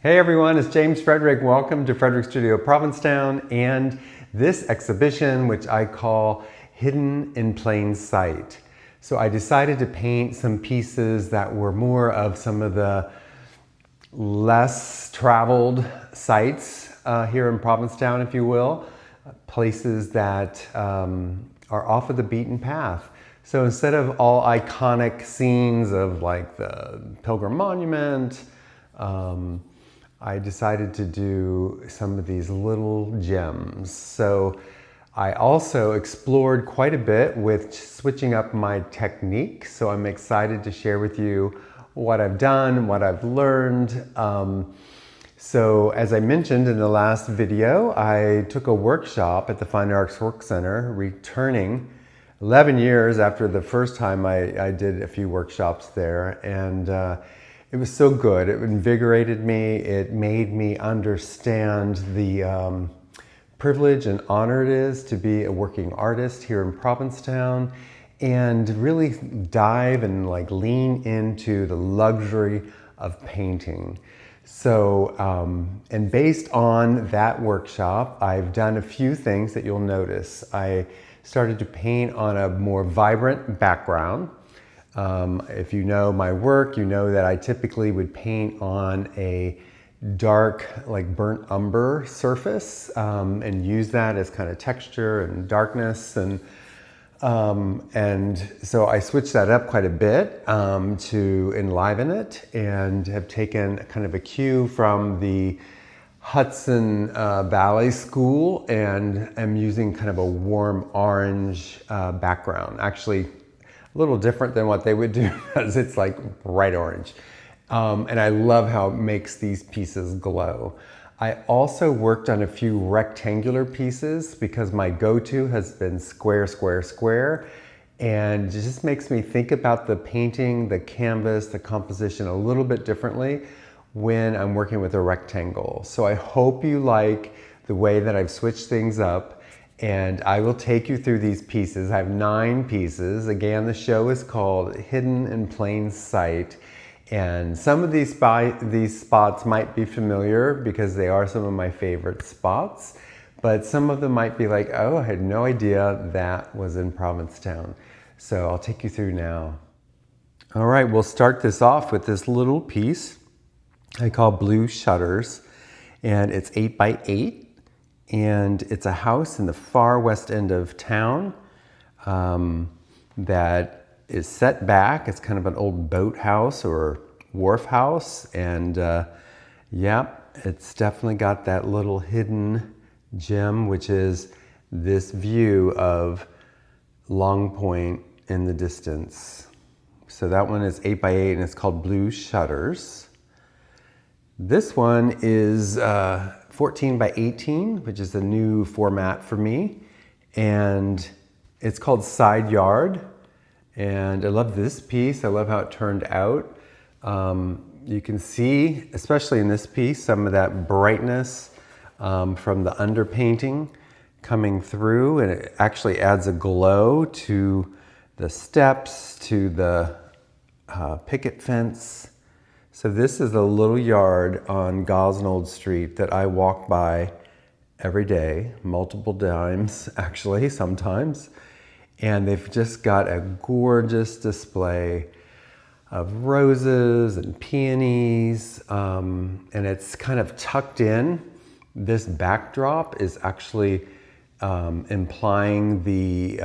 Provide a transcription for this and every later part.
Hey everyone, it's James Frederick. Welcome to Frederick Studio Provincetown and this exhibition, which I call Hidden in Plain Sight. So I decided to paint some pieces that were more of some of the less traveled sites here in Provincetown, if you will, places that are off of the beaten path. So instead of all iconic scenes of like the Pilgrim Monument, I decided to do some of these little gems. So I also explored quite a bit with switching up my technique. So I'm excited to share with you what I've done, what I've learned. So as I mentioned in the last video, I took a workshop at the Fine Arts Work Center, returning 11 years after the first time I did a few workshops there. And it was so good. It invigorated me. It made me understand the privilege and honor it is to be a working artist here in Provincetown, and really dive and like lean into the luxury of painting. So, and based on that workshop, I've done a few things that you'll notice. I started to paint on a more vibrant background. If you know my work, you know that I typically would paint on a dark, like burnt umber surface, and use that as kind of texture and darkness. And so I switched that up quite a bit to enliven it, and have taken kind of a cue from the Hudson Valley School, and am using kind of a warm orange background. Actually, a little different than what they would do because it's like bright orange. And I love how it makes these pieces glow. I also worked on a few rectangular pieces because my go-to has been square, square, square. And it just makes me think about the painting, the canvas, the composition a little bit differently when I'm working with a rectangle. So I hope you like the way that I've switched things up. And I will take you through these pieces. I have 9 pieces. Again, the show is called Hidden in Plain Sight. And some of these spots might be familiar because they are some of my favorite spots. But some of them might be like, oh, I had no idea that was in Provincetown. So I'll take you through now. All right, we'll start this off with this little piece I call Blue Shutters. And it's 8 by 8. And it's a house in the far west end of town that is set back. It's kind of an old boat house or wharf house. And yeah, it's definitely got that little hidden gem, which is this view of Long Point in the distance. So that one is 8 by 8 and it's called Blue Shutters. This one is 14 by 18, which is a new format for me. And it's called Side Yard. And I love this piece. I love how it turned out. You can see, especially in this piece, some of that brightness from the underpainting coming through. And it actually adds a glow to the steps, to the picket fence. So this is a little yard on Gosnold Street that I walk by every day, multiple times, actually, sometimes. And they've just got a gorgeous display of roses and peonies, and it's kind of tucked in. This backdrop is actually implying the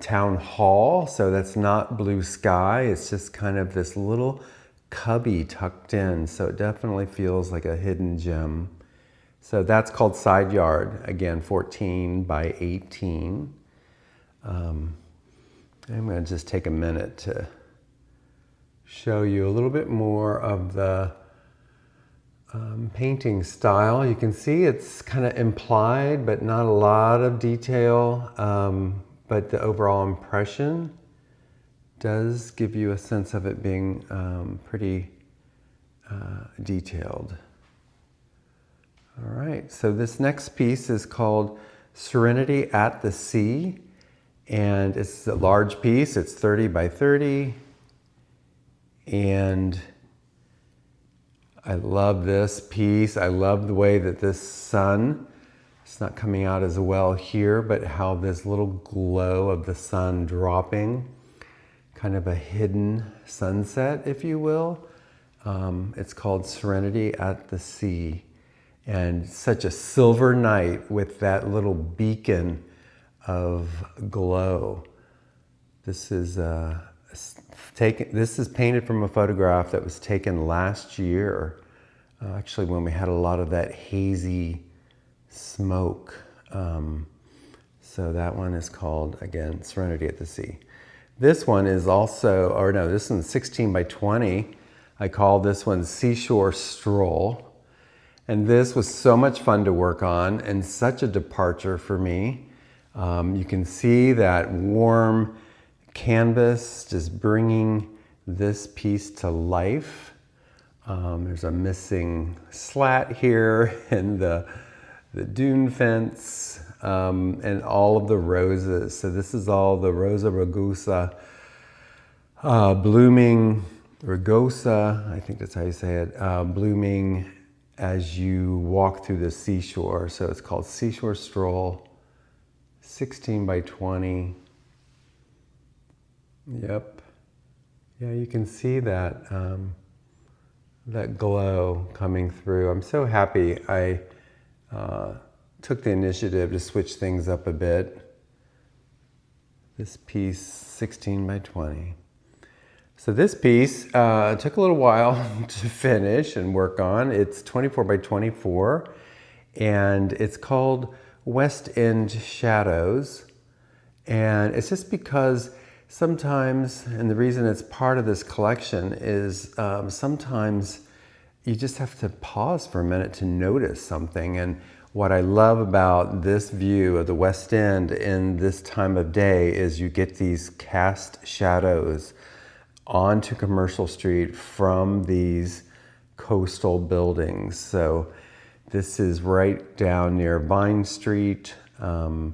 town hall, so that's not blue sky, it's just kind of this little cubby tucked in, so it definitely feels like a hidden gem. So that's called Side Yard, again 14 by 18. I'm going to just take a minute to show you a little bit more of the painting style. You can see it's kind of implied, but not a lot of detail, but the overall impression does give you a sense of it being pretty detailed. All right, so this next piece is called Serenity at the Sea, and it's a large piece. It's 30 by 30, and I love this piece. I love the way that this sun, it's not coming out as well here, but how this little glow of the sun dropping, kind of a hidden sunset, if you will. It's called Serenity at the Sea. And such a silver night with that little beacon of glow. This is painted from a photograph that was taken last year, actually when we had a lot of that hazy smoke. So that one is called, again, Serenity at the Sea. This one is also, or no, this one's 16 by 20. I call this one Seashore Stroll. And this was so much fun to work on and such a departure for me. You can see that warm canvas just bringing this piece to life. There's a missing slat here and the dune fence and all of the roses. So this is all the Rosa rugosa blooming, rugosa, I think that's how you say it, blooming as you walk through the seashore. So it's called Seashore Stroll, 16 by 20. Yep. Yeah, you can see that, that glow coming through. I'm so happy I took the initiative to switch things up a bit. This piece, 16 by 20. So this piece took a little while to finish and work on. It's 24 by 24, and it's called West End Shadows. And it's just because sometimes, and the reason it's part of this collection is sometimes you just have to pause for a minute to notice something. And what I love about this view of the West End in this time of day is you get these cast shadows onto Commercial Street from these coastal buildings. So this is right down near Vine Street. I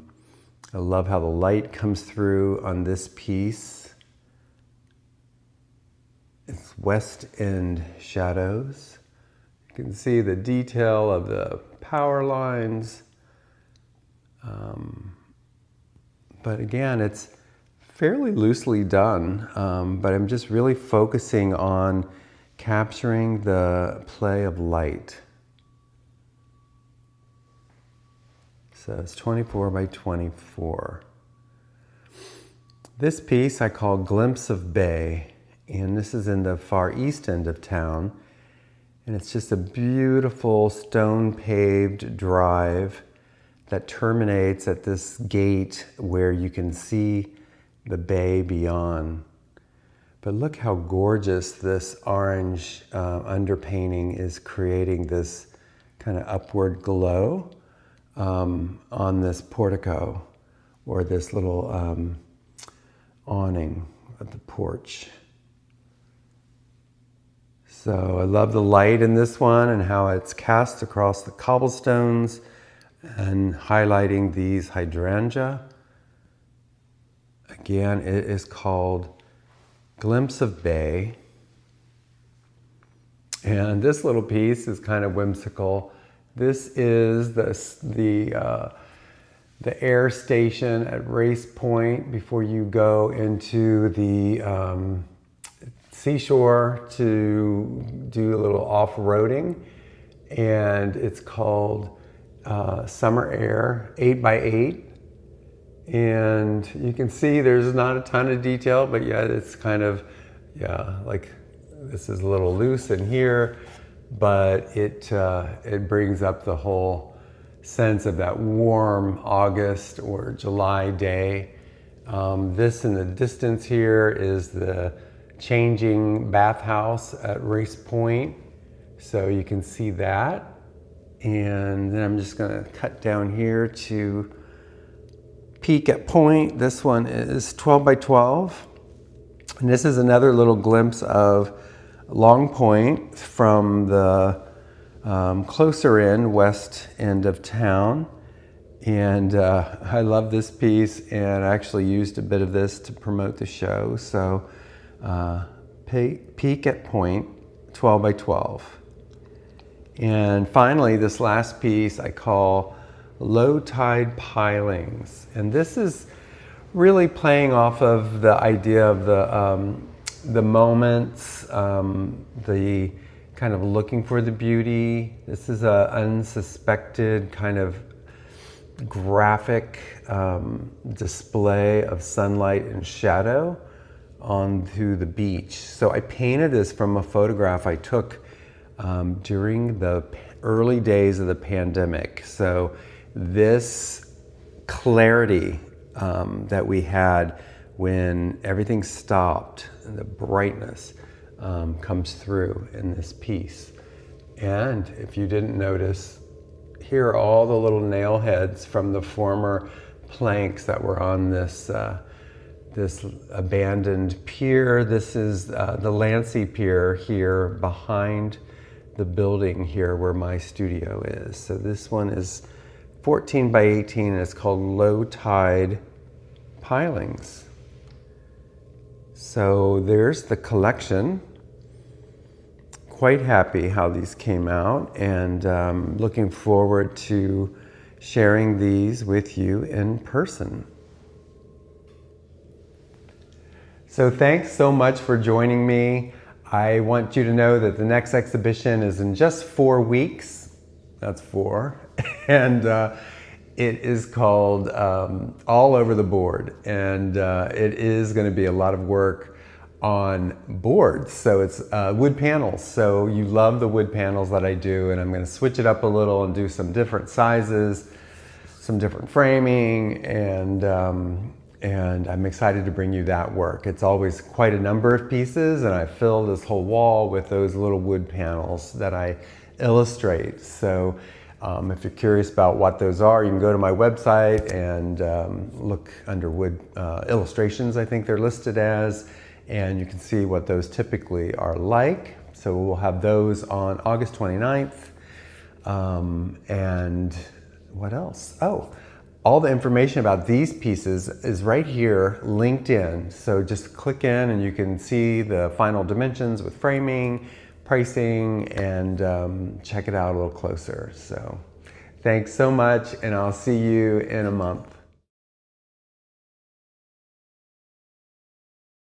love how the light comes through on this piece. It's West End Shadows. You can see the detail of the power lines. But again, it's fairly loosely done, but I'm just really focusing on capturing the play of light. So it's 24 by 24. This piece I call Glimpse of Bay, and this is in the far east end of town. And it's just a beautiful stone-paved drive that terminates at this gate where you can see the bay beyond. But look how gorgeous this orange underpainting is creating this kind of upward glow on this portico or this little awning of the porch. So I love the light in this one and how it's cast across the cobblestones and highlighting these hydrangea. Again, it is called Glimpse of Bay. And this little piece is kind of whimsical. This is the air station at Race Point before you go into the seashore to do a little off-roading. And it's called Summer Air 8x8. And you can see there's not a ton of detail, but yet it's kind of, yeah, like this is a little loose in here, but it brings up the whole sense of that warm August or July day. This in the distance here is the changing bathhouse at Race Point. So you can see that. And then I'm just gonna cut down here to Peak at Point. This one is 12 by 12. And this is another little glimpse of Long Point from the closer in west end of town. And I love this piece, and I actually used a bit of this to promote the show. So Peak at Point, 12 by 12. And finally, this last piece I call Low Tide Pilings. And this is really playing off of the idea of the moments, the kind of looking for the beauty. This is an unsuspected kind of graphic display of sunlight and shadow onto the beach. So I painted this from a photograph I took during the early days of the pandemic. So this clarity that we had when everything stopped and the brightness comes through in this piece. And if you didn't notice, here are all the little nail heads from the former planks that were on this this abandoned pier. This is the Lancy Pier here behind the building here where my studio is. So this one is 14 by 18 and it's called Low Tide Pilings. So there's the collection. Quite happy how these came out, and looking forward to sharing these with you in person. So thanks so much for joining me. I want you to know that the next exhibition is in just 4 weeks. That's 4. And it is called All Over the Board. And it is going to be a lot of work on boards. So it's wood panels. So you love the wood panels that I do, and I'm going to switch it up a little and do some different sizes, some different framing, and I'm excited to bring you that work. It's always quite a number of pieces, and I fill this whole wall with those little wood panels that I illustrate. So if you're curious about what those are, you can go to my website and look under wood illustrations, I think they're listed as, and you can see what those typically are like. So we'll have those on August 29th. And what else? Oh, all the information about these pieces is right here, linked in. So just click in and you can see the final dimensions with framing, pricing, and check it out a little closer. So thanks so much, and I'll see you in a month.